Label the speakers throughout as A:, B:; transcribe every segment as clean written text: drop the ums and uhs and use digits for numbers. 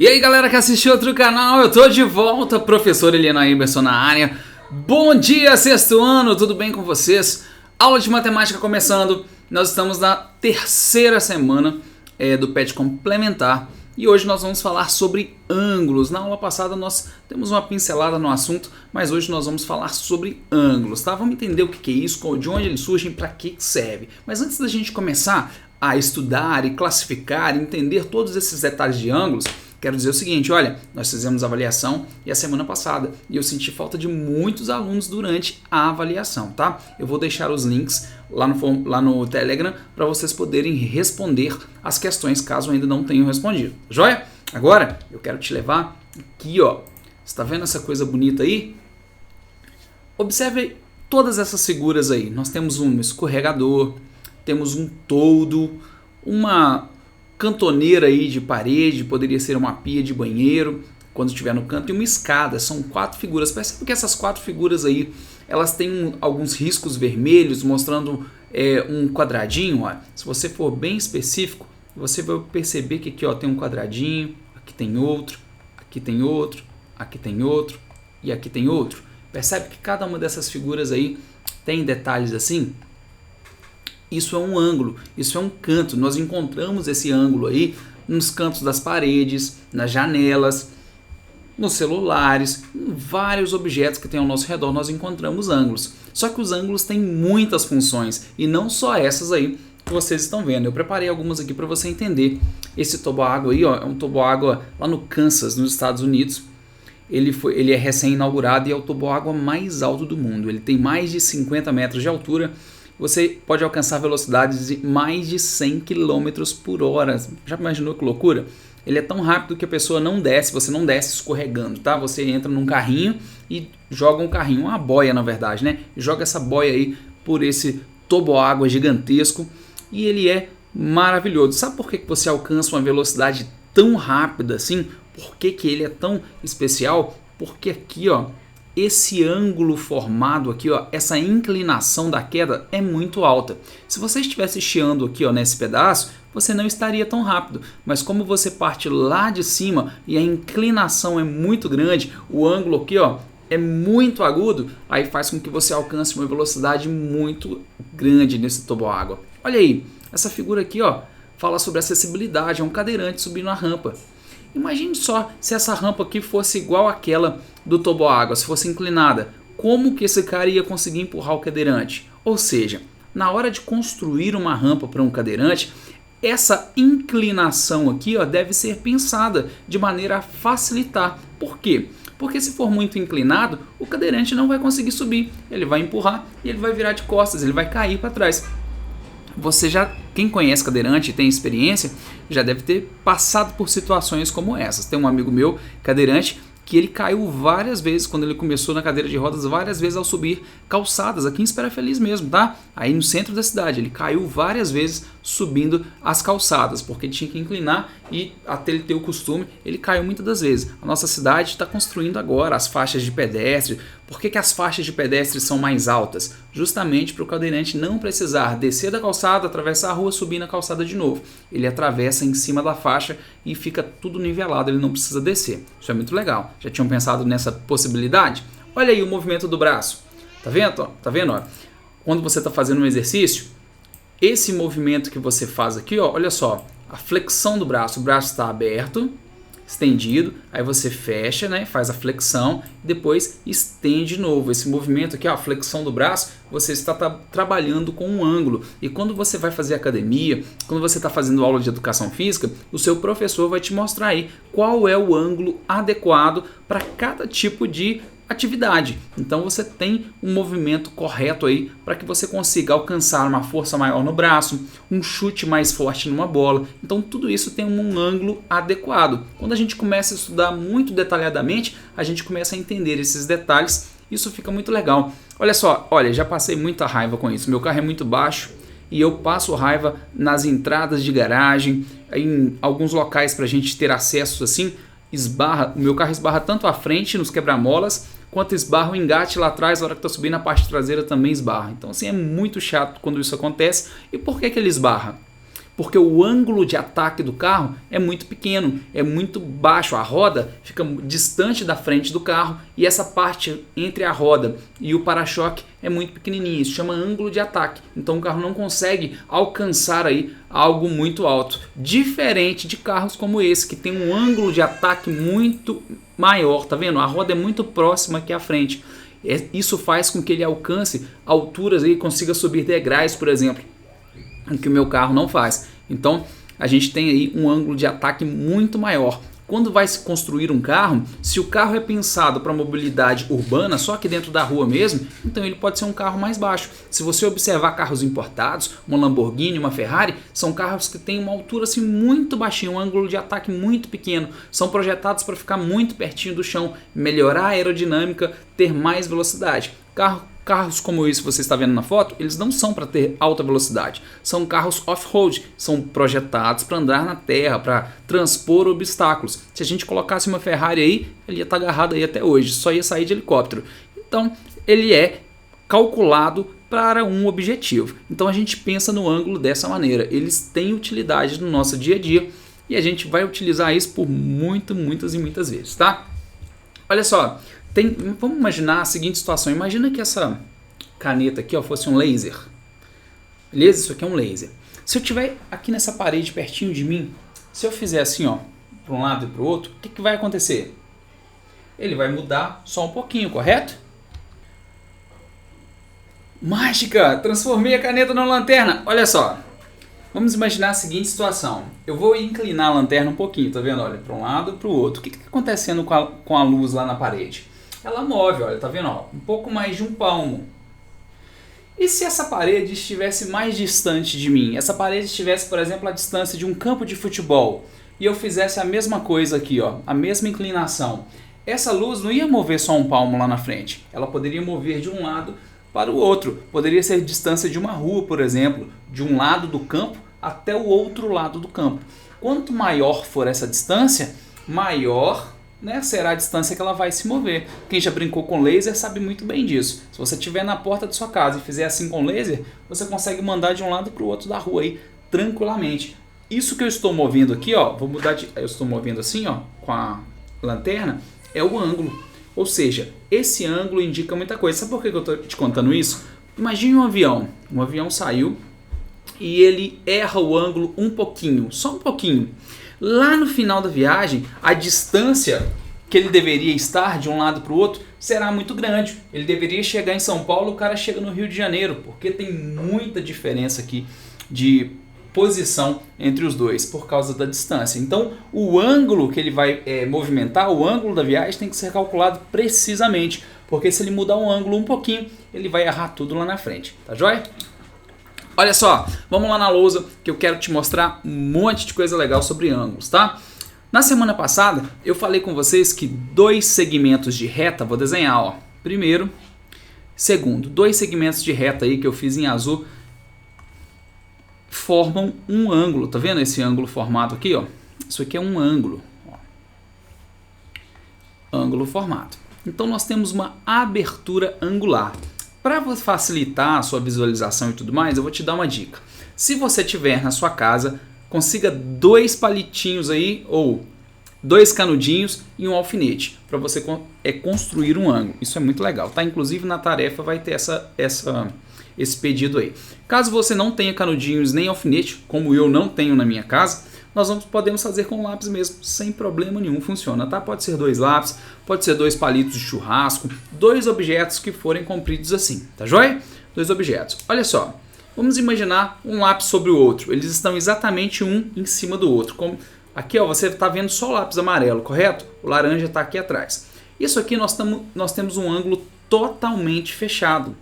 A: E aí galera que assistiu outro canal, eu tô de volta, professor Eliana Iberson na área. Bom dia, sexto ano, tudo bem com vocês? Aula de matemática começando, nós estamos na terceira semana do PET complementar. E hoje nós vamos falar sobre ângulos. Na aula passada nós temos uma pincelada no assunto, mas hoje nós vamos falar sobre ângulos, tá? Vamos entender o que é isso, de onde eles surgem, para que serve. Mas antes da gente começar a estudar e classificar, entender todos esses detalhes de ângulos, quero dizer o seguinte, olha, nós fizemos avaliação e a semana passada e eu senti falta de muitos alunos durante a avaliação, tá? Eu vou deixar os links lá no Telegram para vocês poderem responder as questões caso ainda não tenham respondido, joia? Agora eu quero te levar aqui, ó, você tá vendo essa coisa bonita aí? Observe todas essas figuras aí, nós temos um escorregador, temos um toldo, uma cantoneira aí de parede, poderia ser uma pia de banheiro, quando estiver no canto, e uma escada. São 4 figuras. Percebe que essas 4 figuras aí, elas têm alguns riscos vermelhos, mostrando um quadradinho. Ó. Se você for bem específico, você vai perceber que aqui ó, tem um quadradinho, aqui tem outro, aqui tem outro, aqui tem outro e aqui tem outro. Percebe que cada uma dessas figuras aí tem detalhes assim? Isso é um ângulo, isso é um canto. Nós encontramos esse ângulo aí nos cantos das paredes, nas janelas, nos celulares, em vários objetos que tem ao nosso redor nós encontramos ângulos. Só que os ângulos têm muitas funções e não só essas aí que vocês estão vendo. Eu preparei algumas aqui para você entender. Esse toboágua aí ó, é um toboágua lá no Kansas, nos Estados Unidos. Ele é recém-inaugurado e é o toboágua mais alto do mundo. Ele tem mais de 50 metros de altura. Você pode alcançar velocidades de mais de 100 km por hora. Já imaginou que loucura? Ele é tão rápido que a pessoa não desce, você não desce escorregando, tá? Você entra num carrinho e joga um carrinho, uma boia na verdade, né? Joga essa boia aí por esse toboágua gigantesco e ele é maravilhoso. Sabe por que você alcança uma velocidade tão rápida assim? Por que ele é tão especial? Porque aqui, ó, esse ângulo formado aqui, ó, essa inclinação da queda é muito alta. Se você estivesse esquiando aqui ó, nesse pedaço, você não estaria tão rápido. Mas como você parte lá de cima e a inclinação é muito grande, o ângulo aqui ó, é muito agudo, aí faz com que você alcance uma velocidade muito grande nesse toboágua. Olha aí, essa figura aqui ó, fala sobre acessibilidade, é um cadeirante subindo a rampa. Imagine só se essa rampa aqui fosse igual àquela do toboágua, se fosse inclinada. Como que esse cara ia conseguir empurrar o cadeirante? Ou seja, na hora de construir uma rampa para um cadeirante, essa inclinação aqui ó, deve ser pensada de maneira a facilitar. Por quê? Porque se for muito inclinado, o cadeirante não vai conseguir subir. Ele vai empurrar e ele vai virar de costas, ele vai cair para trás. Quem conhece cadeirante e tem experiência, já deve ter passado por situações como essas. Tem um amigo meu, cadeirante, que ele caiu várias vezes quando ele começou na cadeira de rodas, várias vezes ao subir calçadas, aqui em Espera Feliz mesmo, tá? Aí no centro da cidade, ele caiu várias vezes subindo as calçadas, porque ele tinha que inclinar e até ele ter o costume, ele caiu muitas das vezes. A nossa cidade está construindo agora as faixas de pedestre. Por que as faixas de pedestre são mais altas? Justamente para o cadeirante não precisar descer da calçada, atravessar a rua, subir na calçada de novo. Ele atravessa em cima da faixa e fica tudo nivelado, ele não precisa descer. Isso é muito legal. Já tinham pensado nessa possibilidade? Olha aí o movimento do braço. Tá vendo? Tá vendo? Ó? Quando você está fazendo um exercício, esse movimento que você faz aqui, ó, olha só, a flexão do braço, o braço está aberto, estendido, aí você fecha, né, faz a flexão e depois estende de novo. Esse movimento aqui, ó, a flexão do braço, você está trabalhando com um ângulo. E quando você vai fazer academia, quando você está fazendo aula de educação física, o seu professor vai te mostrar aí qual é o ângulo adequado para cada tipo de atividade. Então você tem um movimento correto aí para que você consiga alcançar uma força maior no braço, um chute mais forte numa bola. Então tudo isso tem um ângulo adequado. Quando a gente começa a estudar muito detalhadamente, a gente começa a entender esses detalhes. Isso fica muito legal. Olha só, olha, já passei muita raiva com isso. Meu carro é muito baixo e eu passo raiva nas entradas de garagem, em alguns locais para a gente ter acesso assim, o meu carro esbarra tanto à frente nos quebra-molas, quanto esbarra o engate lá atrás, na hora que está subindo a parte traseira também esbarra. Então assim, é muito chato quando isso acontece. E por que ele esbarra? porque o ângulo de ataque do carro é muito pequeno, é muito baixo, a roda fica distante da frente do carro e essa parte entre a roda e o para-choque é muito pequenininha, isso chama ângulo de ataque, então o carro não consegue alcançar aí algo muito alto, diferente de carros como esse que tem um ângulo de ataque muito maior, tá vendo? A roda é muito próxima aqui à frente, isso faz com que ele alcance alturas e consiga subir degraus, por exemplo, o que o meu carro não faz. Então a gente tem aí um ângulo de ataque muito maior. Quando vai se construir um carro, se o carro é pensado para mobilidade urbana, só aqui dentro da rua mesmo, então ele pode ser um carro mais baixo. Se você observar carros importados, uma Lamborghini, uma Ferrari, são carros que têm uma altura assim muito baixinha, um ângulo de ataque muito pequeno. São projetados para ficar muito pertinho do chão, melhorar a aerodinâmica, ter mais velocidade. Carros como esse que você está vendo na foto, eles não são para ter alta velocidade. São carros off-road, são projetados para andar na terra, para transpor obstáculos. Se a gente colocasse uma Ferrari aí, ele ia estar agarrado aí até hoje, só ia sair de helicóptero. Então, ele é calculado para um objetivo. Então, a gente pensa no ângulo dessa maneira. Eles têm utilidade no nosso dia a dia e a gente vai utilizar isso por muitas e muitas vezes, tá? Olha só. Vamos imaginar a seguinte situação, imagina que essa caneta aqui fosse um laser, beleza? Isso aqui é um laser. Se eu tiver aqui nessa parede pertinho de mim, se eu fizer assim, para um lado e para o outro, o que vai acontecer? Ele vai mudar só um pouquinho, correto? Mágica! Transformei a caneta numa lanterna, olha só. Vamos imaginar a seguinte situação. Eu vou inclinar a lanterna um pouquinho, tá vendo? Olha, para um lado e para o outro. O que está acontecendo com a luz lá na parede? Ela move, olha, tá vendo? Um pouco mais de um palmo. E se essa parede estivesse mais distante de mim? Essa parede estivesse, por exemplo, a distância de um campo de futebol e eu fizesse a mesma coisa aqui, a mesma inclinação. Essa luz não ia mover só um palmo lá na frente. Ela poderia mover de um lado para o outro. Poderia ser distância de uma rua, por exemplo, de um lado do campo até o outro lado do campo. Quanto maior for essa distância, maior será a distância que ela vai se mover. Quem já brincou com laser sabe muito bem disso. Se você estiver na porta de sua casa e fizer assim com laser, você consegue mandar de um lado para o outro da rua aí, tranquilamente. Isso que eu estou movendo aqui, vou mudar eu estou movendo assim, com a lanterna, é o ângulo. Ou seja, esse ângulo indica muita coisa. Sabe por que eu estou te contando isso? Imagine um avião. Um avião saiu e ele erra o ângulo um pouquinho, só um pouquinho. Lá no final da viagem, a distância que ele deveria estar de um lado para o outro será muito grande. Ele deveria chegar em São Paulo, o cara chega no Rio de Janeiro, porque tem muita diferença aqui de posição entre os dois por causa da distância. Então, o ângulo que ele vai movimentar, o ângulo da viagem tem que ser calculado precisamente, porque se ele mudar um ângulo um pouquinho, ele vai errar tudo lá na frente, tá joia? Olha só, vamos lá na lousa que eu quero te mostrar um monte de coisa legal sobre ângulos, tá? Na semana passada eu falei com vocês que dois segmentos de reta, vou desenhar, primeiro, segundo, dois segmentos de reta aí que eu fiz em azul formam um ângulo, tá vendo esse ângulo formado aqui, Isso aqui é um ângulo, ângulo formado. Então nós temos uma abertura angular. Para facilitar a sua visualização e tudo mais, eu vou te dar uma dica. Se você tiver na sua casa, consiga dois palitinhos aí, ou dois canudinhos e um alfinete, para você construir um ângulo. Isso é muito legal, tá? Inclusive na tarefa vai ter esse pedido aí. Caso você não tenha canudinhos nem alfinete, como eu não tenho na minha casa, nós podemos fazer com lápis mesmo, sem problema nenhum, funciona, tá? Pode ser dois lápis, pode ser dois palitos de churrasco, dois objetos que forem compridos assim, tá joia? Dois objetos. Olha só, vamos imaginar um lápis sobre o outro, eles estão exatamente um em cima do outro. Como aqui, você está vendo só o lápis amarelo, correto? O laranja está aqui atrás. Isso aqui nós temos um ângulo totalmente fechado.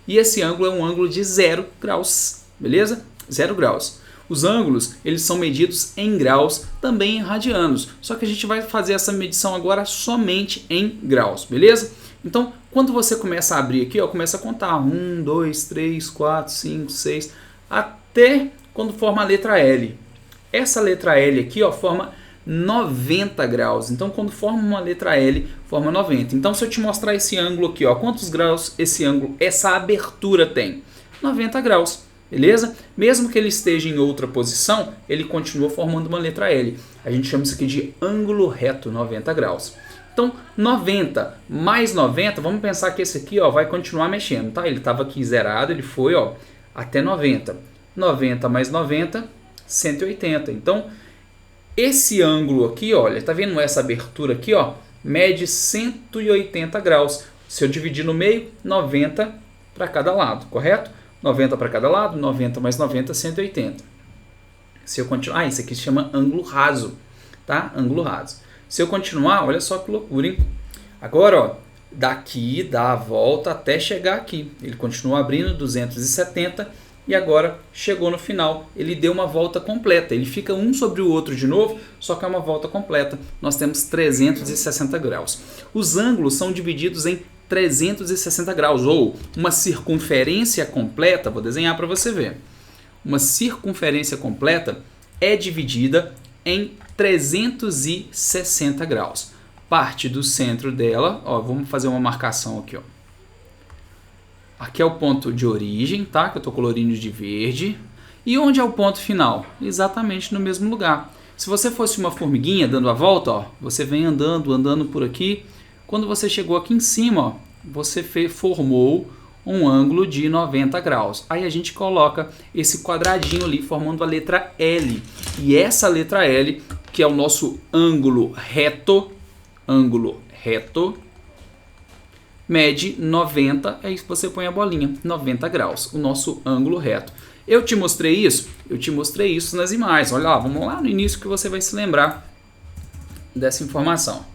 A: E esse ângulo é um ângulo de 0 graus, beleza? 0 graus. Os ângulos, eles são medidos em graus, também em radianos. Só que a gente vai fazer essa medição agora somente em graus, beleza? Então, quando você começa a abrir aqui, começa a contar 1, 2, 3, 4, 5, 6, até quando forma a letra L. Essa letra L aqui, forma 90 graus. Então, quando forma uma letra L, forma 90. Então, se eu te mostrar esse ângulo aqui, quantos graus esse ângulo, essa abertura tem? 90 graus. beleza? Mesmo que ele esteja em outra posição, ele continua formando uma letra L. A gente chama isso aqui de ângulo reto, 90 graus. Então, 90 mais 90, vamos pensar que esse aqui ó, vai continuar mexendo, tá? Ele estava aqui zerado, ele foi ó, até 90. 90 mais 90, 180. Então, esse ângulo aqui, olha, tá vendo essa abertura aqui, ó, mede 180 graus. Se eu dividir no meio, 90 para cada lado, correto? 90 para cada lado, 90 mais 90, 180. Se eu continuar, isso aqui se chama ângulo raso, tá? Ângulo raso. Se eu continuar, olha só que loucura, hein? Agora, ó, daqui dá a volta até chegar aqui. Ele continua abrindo 270 e agora chegou no final. Ele deu uma volta completa. Ele fica um sobre o outro de novo, só que é uma volta completa. Nós temos 360 graus. Os ângulos são divididos em 360 graus, ou uma circunferência completa. Vou desenhar para você ver. Uma circunferência completa é dividida em 360 graus. Parte do centro dela, ó, vamos fazer uma marcação aqui, ó. Aqui é o ponto de origem, tá? Que eu estou colorindo de verde. E onde é o ponto final? Exatamente no mesmo lugar. Se você fosse uma formiguinha dando a volta, ó, você vem andando por aqui. Quando você chegou aqui em cima, ó, você formou um ângulo de 90 graus. Aí a gente coloca esse quadradinho ali formando a letra L. E essa letra L, que é o nosso ângulo reto, mede 90, aí você põe a bolinha, 90 graus, o nosso ângulo reto. Eu te mostrei isso nas imagens. Olha lá, vamos lá no início que você vai se lembrar dessa informação.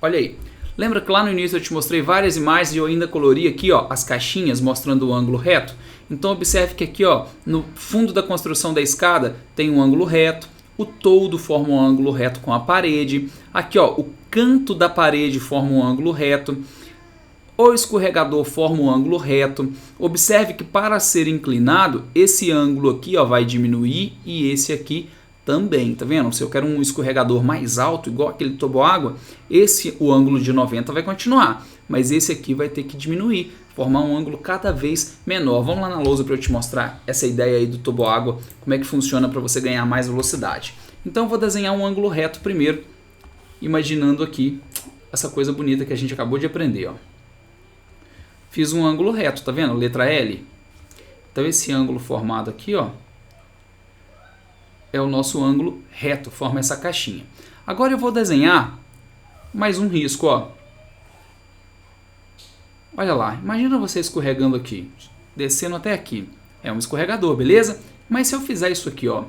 A: Olha aí. Lembra que lá no início eu te mostrei várias imagens e eu ainda colori aqui ó, as caixinhas mostrando o ângulo reto? Então observe que aqui ó, no fundo da construção da escada tem um ângulo reto, o toldo forma um ângulo reto com a parede, aqui ó, o canto da parede forma um ângulo reto, o escorregador forma um ângulo reto. Observe que para ser inclinado, esse ângulo aqui ó, vai diminuir e esse aqui também, tá vendo? Se eu quero um escorregador mais alto, igual aquele toboágua, o ângulo de 90 vai continuar, mas esse aqui vai ter que diminuir, formar um ângulo cada vez menor. Vamos lá na lousa para eu te mostrar essa ideia aí do toboágua, como é que funciona para você ganhar mais velocidade. Então eu vou desenhar um ângulo reto primeiro, imaginando aqui essa coisa bonita que a gente acabou de aprender, ó. Fiz um ângulo reto, tá vendo? Letra L. Então esse ângulo formado aqui, ó, é o nosso ângulo reto, forma essa caixinha. Agora eu vou desenhar mais um risco, ó. Olha lá, imagina você escorregando aqui, descendo até aqui. É um escorregador, beleza? Mas se eu fizer isso aqui, ó,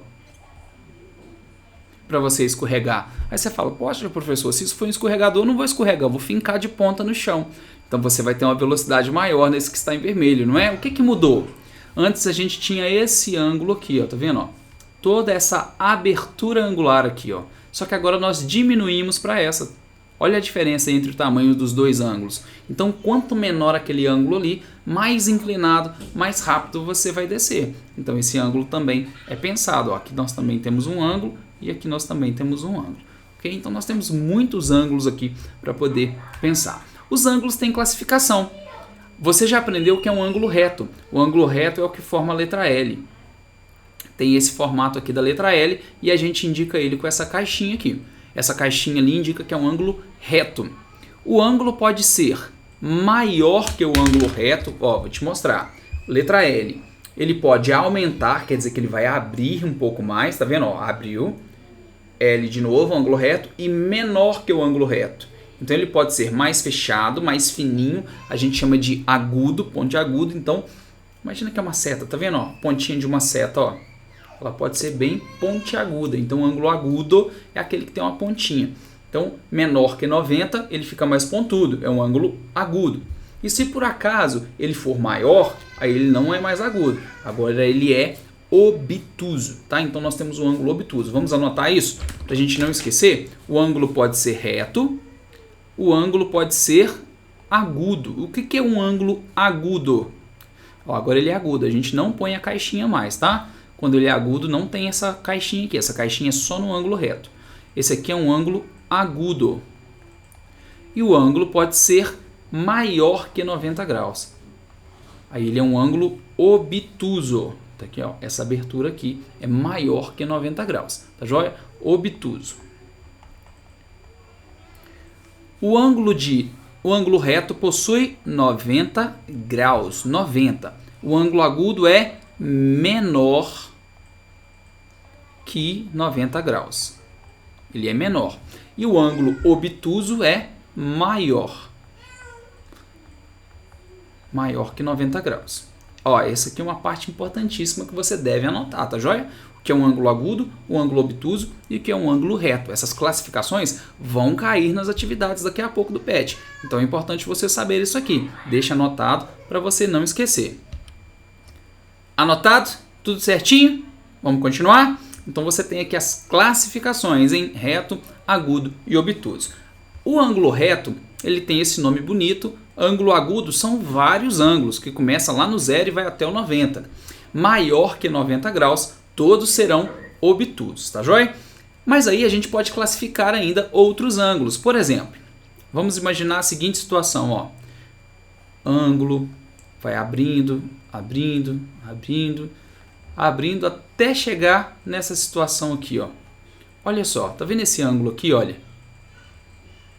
A: para você escorregar, aí você fala, poxa professor, se isso for um escorregador, eu não vou escorregar, eu vou fincar de ponta no chão. Então você vai ter uma velocidade maior nesse que está em vermelho, não é? O que que mudou? Antes a gente tinha esse ângulo aqui, ó, tá vendo, ó? Toda essa abertura angular aqui, ó. Só que agora nós diminuímos para essa. Olha a diferença entre o tamanho dos dois ângulos. Então, quanto menor aquele ângulo ali, mais inclinado, mais rápido você vai descer. Então, esse ângulo também é pensado. Ó. Aqui nós também temos um ângulo e aqui nós também temos um ângulo. Okay? Então, nós temos muitos ângulos aqui para poder pensar. Os ângulos têm classificação. Você já aprendeu o que é um ângulo reto. O ângulo reto é o que forma a letra L. Tem esse formato aqui da letra L e a gente indica ele com essa caixinha aqui. Essa caixinha ali indica que é um ângulo reto. O ângulo pode ser maior que o ângulo reto. Ó, vou te mostrar. Letra L. Ele pode aumentar, quer dizer que ele vai abrir um pouco mais. Tá vendo? Ó, abriu. L de novo, ângulo reto. E menor que o ângulo reto. Então ele pode ser mais fechado, mais fininho. A gente chama de agudo, pontiagudo. Então, imagina que é uma seta. Tá vendo? Ó, pontinha de uma seta, ó. Ela pode ser bem pontiaguda. Então, o ângulo agudo é aquele que tem uma pontinha. Então, menor que 90, ele fica mais pontudo. É um ângulo agudo. E se por acaso ele for maior, aí ele não é mais agudo. Agora ele é obtuso, tá? Então, nós temos o ângulo obtuso. Vamos anotar isso para a gente não esquecer? O ângulo pode ser reto. O ângulo pode ser agudo. O que é um ângulo agudo? Ó, agora ele é agudo. A gente não põe a caixinha mais, tá? Quando ele é agudo, não tem essa caixinha aqui. Essa caixinha é só no ângulo reto. Esse aqui é um ângulo agudo. E o ângulo pode ser maior que 90 graus. Aí ele é um ângulo obtuso. Tá aqui, ó, essa abertura aqui é maior que 90 graus. Tá joia? Obtuso. O ângulo reto possui 90 graus. 90. O ângulo agudo é menor que 90 graus. Ele é menor. E o ângulo obtuso é maior. Maior que 90 graus. Ó, essa aqui é uma parte importantíssima que você deve anotar, tá joia? O que é um ângulo agudo, o ângulo obtuso e o que é um ângulo reto. Essas classificações vão cair nas atividades daqui a pouco do PET. Então é importante você saber isso aqui. Deixa anotado para você não esquecer. Anotado? Tudo certinho? Vamos continuar? Então você tem aqui as classificações em reto, agudo e obtuso. O ângulo reto, ele tem esse nome bonito. Ângulo agudo são vários ângulos, que começa lá no 0 e vai até o 90. Maior que 90 graus, todos serão obtusos, tá joia? Mas aí a gente pode classificar ainda outros ângulos. Por exemplo, vamos imaginar a seguinte situação, ó. Ângulo vai abrindo, abrindo, abrindo, abrindo até chegar nessa situação aqui, ó. Olha só, tá vendo esse ângulo aqui, olha?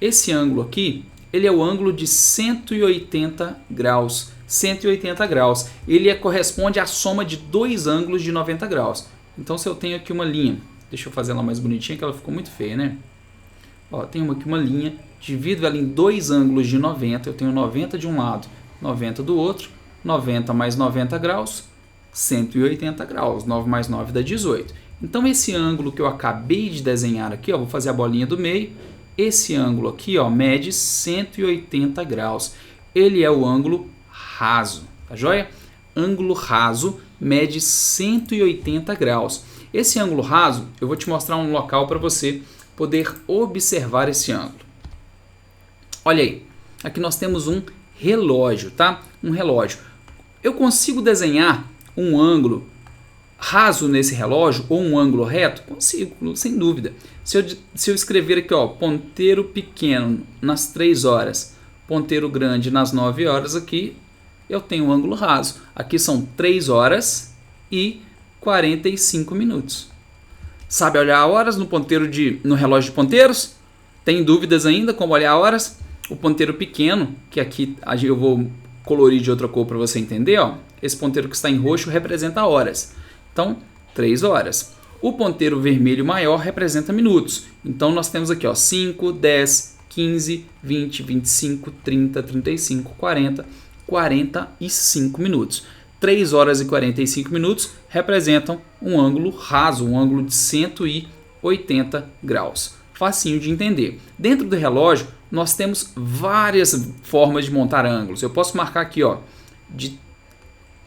A: Esse ângulo aqui, ele é o ângulo de 180 graus. 180 graus. Ele corresponde à soma de dois ângulos de 90 graus. Então, se eu tenho aqui uma linha, deixa eu fazer ela mais bonitinha, que ela ficou muito feia, né? Ó, tenho aqui uma linha, divido ela em dois ângulos de 90. Eu tenho 90 de um lado, 90 do outro. 90 mais 90 graus, 180 graus. 9 mais 9 dá 18. Então, esse ângulo que eu acabei de desenhar aqui, ó, vou fazer a bolinha do meio. Esse ângulo aqui, ó, mede 180 graus. Ele é o ângulo raso, tá joia? Ângulo raso mede 180 graus. Esse ângulo raso, eu vou te mostrar um local para você poder observar esse ângulo. Olha aí, aqui nós temos um relógio, tá? Um relógio. Eu consigo desenhar um ângulo raso nesse relógio ou um ângulo reto? Consigo, sem dúvida. Se eu escrever aqui, ó, ponteiro pequeno nas 3 horas, ponteiro grande nas 9 horas aqui, eu tenho um ângulo raso. Aqui são 3 horas e 45 minutos. Sabe olhar horas no relógio de ponteiros? Tem dúvidas ainda como olhar horas? O ponteiro pequeno, que aqui eu vou colorir de outra cor para você entender, ó, esse ponteiro que está em roxo representa horas. Então, 3 horas. O ponteiro vermelho maior representa minutos. Então, nós temos aqui, ó, 5, 10, 15, 20, 25, 30, 35, 40, 45 minutos. 3 horas e 45 minutos representam um ângulo raso, um ângulo de 180 graus. Facinho de entender. Dentro do relógio, nós temos várias formas de montar ângulos. Eu posso marcar aqui, ó, de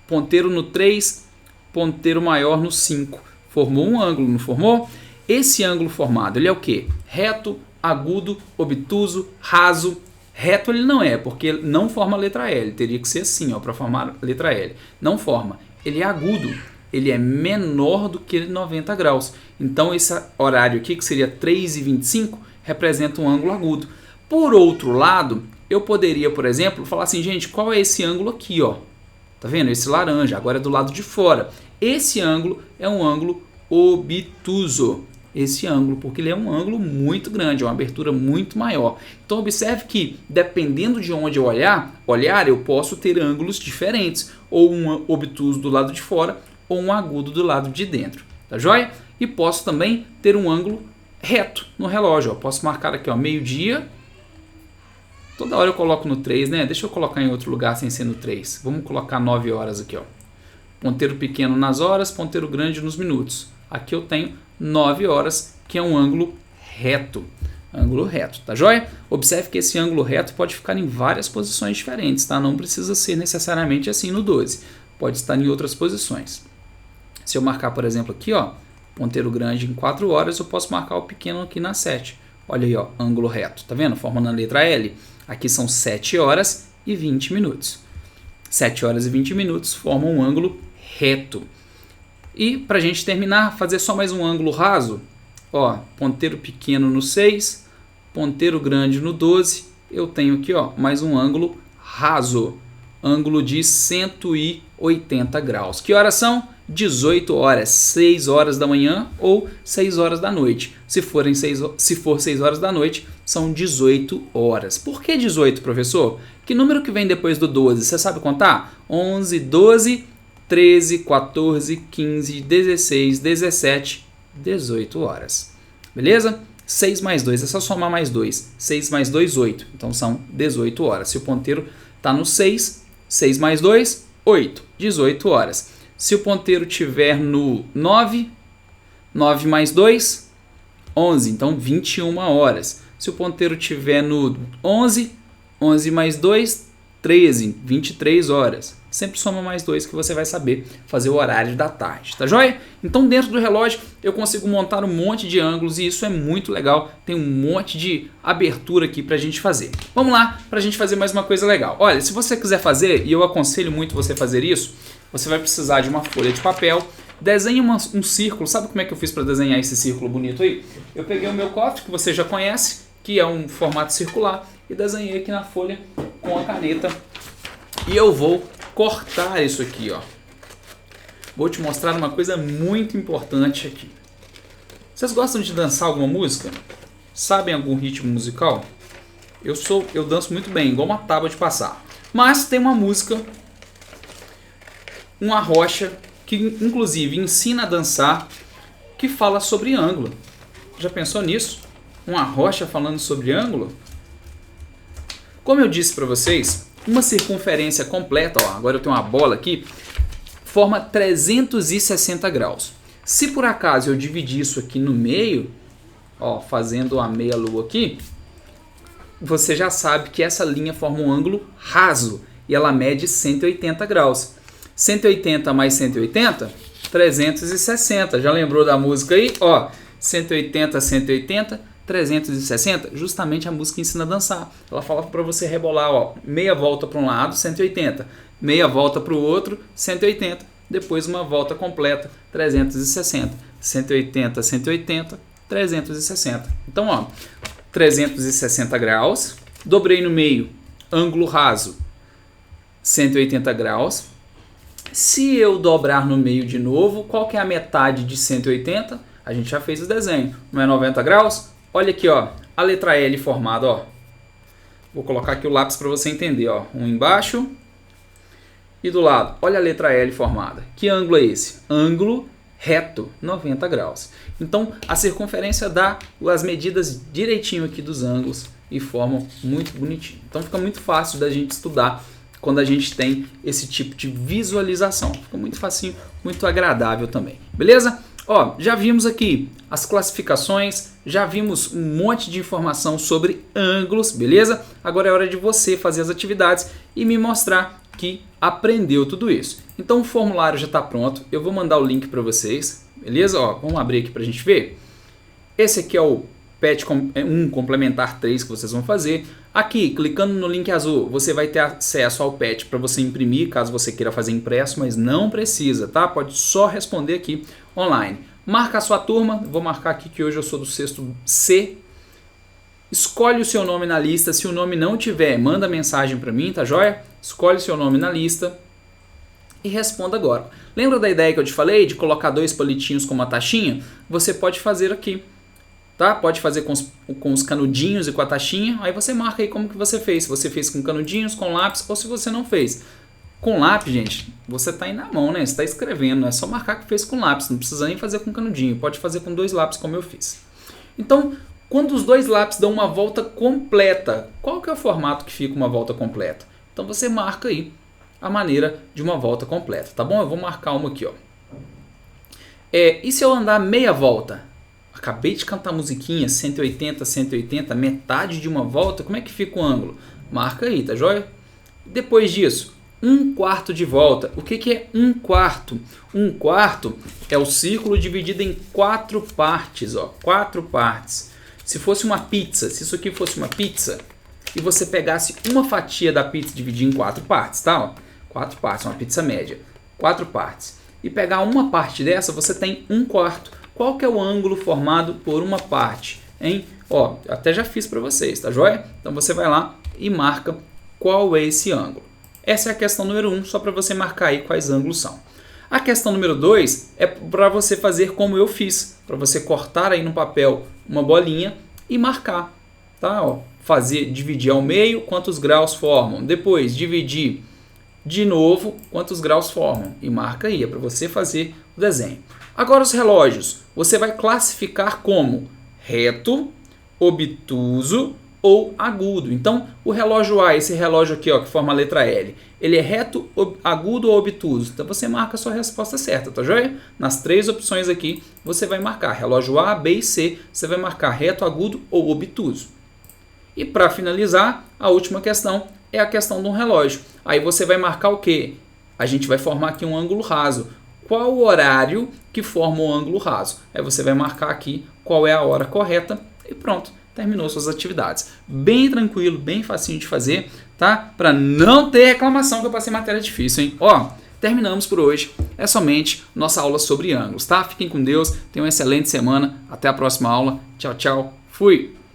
A: ponteiro no 3, ponteiro maior no 5. Formou um ângulo, não formou? Esse ângulo formado, ele é o quê? Reto, agudo, obtuso, raso. Reto ele não é, porque não forma a letra L. Teria que ser assim, ó, para formar a letra L. Não forma. Ele é agudo. Ele é menor do que 90 graus. Então, esse horário aqui, que seria 3h25, representa um ângulo agudo. Por outro lado, eu poderia, por exemplo, falar assim, gente, qual é esse ângulo aqui, ó? Tá vendo? Esse laranja, agora é do lado de fora. Esse ângulo é um ângulo obtuso. Esse ângulo, porque ele é um ângulo muito grande, é uma abertura muito maior. Então, observe que, dependendo de onde eu olhar, eu posso ter ângulos diferentes. Ou um obtuso do lado de fora, ou um agudo do lado de dentro. Tá joia? E posso também ter um ângulo reto no relógio. Ó. Posso marcar aqui, ó, meio-dia. Toda hora eu coloco no 3, né? Deixa eu colocar em outro lugar sem ser no 3. Vamos colocar 9 horas aqui, ó. Ponteiro pequeno nas horas, ponteiro grande nos minutos. Aqui eu tenho 9 horas, que é um ângulo reto. Ângulo reto, tá joia? Observe que esse ângulo reto pode ficar em várias posições diferentes, tá? Não precisa ser necessariamente assim no 12. Pode estar em outras posições. Se eu marcar, por exemplo, aqui, ó, ponteiro grande em 4 horas, eu posso marcar o pequeno aqui na 7. Olha aí, ó, ângulo reto. Tá vendo? Formando a letra L. Aqui são 7 horas e 20 minutos. 7 horas e 20 minutos formam um ângulo reto. E para a gente terminar, fazer só mais um ângulo raso. Ó, ponteiro pequeno no 6, ponteiro grande no 12. Eu tenho aqui, ó, mais um ângulo raso. ângulo de 180 graus. Que horas são? 18 horas, 6 horas da manhã ou 6 horas da noite. Se for 6 horas da noite, são 18 horas. Por que 18, professor? Que número que vem depois do 12? Você sabe contar? 11, 12, 13, 14, 15, 16, 17, 18 horas. Beleza? 6 mais 2, é só somar mais 2. 6 mais 2, 8. Então são 18 horas. Se o ponteiro está no 6, 6 mais 2, 8. 18 horas. Se o ponteiro estiver no 9, 9 mais 2, 11. Então 21 horas. Se o ponteiro estiver no 11, 11 mais 2, 13. 23 horas. Sempre soma mais 2 que você vai saber fazer o horário da tarde, tá joia? Então dentro do relógio eu consigo montar um monte de ângulos e isso é muito legal. Tem um monte de abertura aqui pra gente fazer. Vamos lá pra gente fazer mais uma coisa legal. Olha, se você quiser fazer, e eu aconselho muito você fazer isso, você vai precisar de uma folha de papel. Desenhe um círculo. Sabe como é que eu fiz para desenhar esse círculo bonito aí? Eu peguei o meu cofre, que você já conhece, que é um formato circular, e desenhei aqui na folha com a caneta. E eu vou cortar isso aqui, ó. Vou te mostrar uma coisa muito importante aqui. Vocês gostam de dançar alguma música? Sabem algum ritmo musical? Eu danço muito bem, igual uma tábua de passar. Mas tem uma música, uma rocha, que inclusive ensina a dançar, que fala sobre ângulo. Já pensou nisso? Uma rocha falando sobre ângulo? Como eu disse para vocês, uma circunferência completa, ó, agora eu tenho uma bola aqui, forma 360 graus. Se por acaso eu dividir isso aqui no meio, ó, fazendo uma meia lua aqui, você já sabe que essa linha forma um ângulo raso e ela mede 180 graus. 180 mais 180, 360. Já lembrou da música aí? Ó, 180, 180, 360. Justamente a música ensina a dançar. Ela fala para você rebolar, ó, meia volta para um lado, 180. Meia volta para o outro, 180. Depois uma volta completa, 360. 180, 180, 360. Então, ó, 360 graus. Dobrei no meio, ângulo raso, 180 graus. Se eu dobrar no meio de novo, qual que é a metade de 180? A gente já fez o desenho. Não é 90 graus? Olha aqui, ó, a letra L formada, ó. Vou colocar aqui o lápis para você entender, ó. Um embaixo e do lado. Olha a letra L formada. Que ângulo é esse? Ângulo reto, 90 graus. Então, a circunferência dá as medidas direitinho aqui dos ângulos e formam muito bonitinho. Então, fica muito fácil da gente estudar quando a gente tem esse tipo de visualização. Fica muito facinho, muito agradável também. Beleza? Ó, já vimos aqui as classificações, já vimos um monte de informação sobre ângulos, beleza? Agora é hora de você fazer as atividades e me mostrar que aprendeu tudo isso. Então o formulário já está pronto, eu vou mandar o link para vocês, beleza? Ó, vamos abrir aqui para a gente ver. Esse aqui é o PET 1 complementar 3 que vocês vão fazer. Aqui, clicando no link azul, você vai ter acesso ao PET para você imprimir, caso você queira fazer impresso, mas não precisa, tá? Pode só responder aqui online. Marca a sua turma, vou marcar aqui que hoje eu sou do 6º C. Escolhe o seu nome na lista, se o nome não tiver, manda mensagem para mim, tá joia? Escolhe o seu nome na lista e responda agora. Lembra da ideia que eu te falei de colocar 2 palitinhos com uma taxinha? Você pode fazer aqui. Tá? Pode fazer com os canudinhos e com a taxinha, aí você marca aí como que você fez. Se você fez com canudinhos, com lápis, ou se você não fez. Com lápis, gente, você tá aí na mão, né? Você está escrevendo, é só marcar que fez com lápis, não precisa nem fazer com canudinho, pode fazer com 2 lápis como eu fiz. Então, quando os 2 lápis dão uma volta completa, qual que é o formato que fica uma volta completa? Então você marca aí a maneira de uma volta completa, tá bom? Eu vou marcar uma aqui, ó. E se eu andar meia volta? Acabei de cantar a musiquinha, 180, 180, metade de uma volta, como é que fica o ângulo? Marca aí, tá joia? Depois disso, 1/4 de volta. O que é 1/4? 1/4 é o círculo dividido em 4 partes, ó, 4 partes. Se fosse uma pizza, se isso aqui fosse uma pizza, e você pegasse uma fatia da pizza e dividir em 4 partes, tá? Ó, 4 partes, uma pizza média, 4 partes. E pegar uma parte dessa, você tem 1/4. Qual que é o ângulo formado por uma parte, hein? Ó, até já fiz para vocês, tá joia? Então você vai lá e marca qual é esse ângulo. Essa é a questão número 1, só para você marcar aí quais ângulos são. A questão número 2 é para você fazer como eu fiz, para você cortar aí no papel uma bolinha e marcar, tá? Ó, dividir ao meio, quantos graus formam. Depois, dividir de novo, quantos graus formam. E marca aí, é para você fazer o desenho. Agora os relógios, você vai classificar como reto, obtuso ou agudo. Então, o relógio A, esse relógio aqui, ó, que forma a letra L, ele é reto, agudo ou obtuso? Então, você marca a sua resposta certa, tá joia? Nas 3 opções aqui, você vai marcar relógio A, B e C, você vai marcar reto, agudo ou obtuso. E para finalizar, a última questão é a questão de um relógio. Aí você vai marcar o quê? A gente vai formar aqui um ângulo raso. Qual o horário que forma o ângulo raso? Aí você vai marcar aqui qual é a hora correta e pronto, terminou suas atividades. Bem tranquilo, bem facinho de fazer, tá? Para não ter reclamação que eu passei matéria difícil, hein? Ó, terminamos por hoje. É somente nossa aula sobre ângulos, tá? Fiquem com Deus, tenham uma excelente semana. Até a próxima aula. Tchau, tchau. Fui!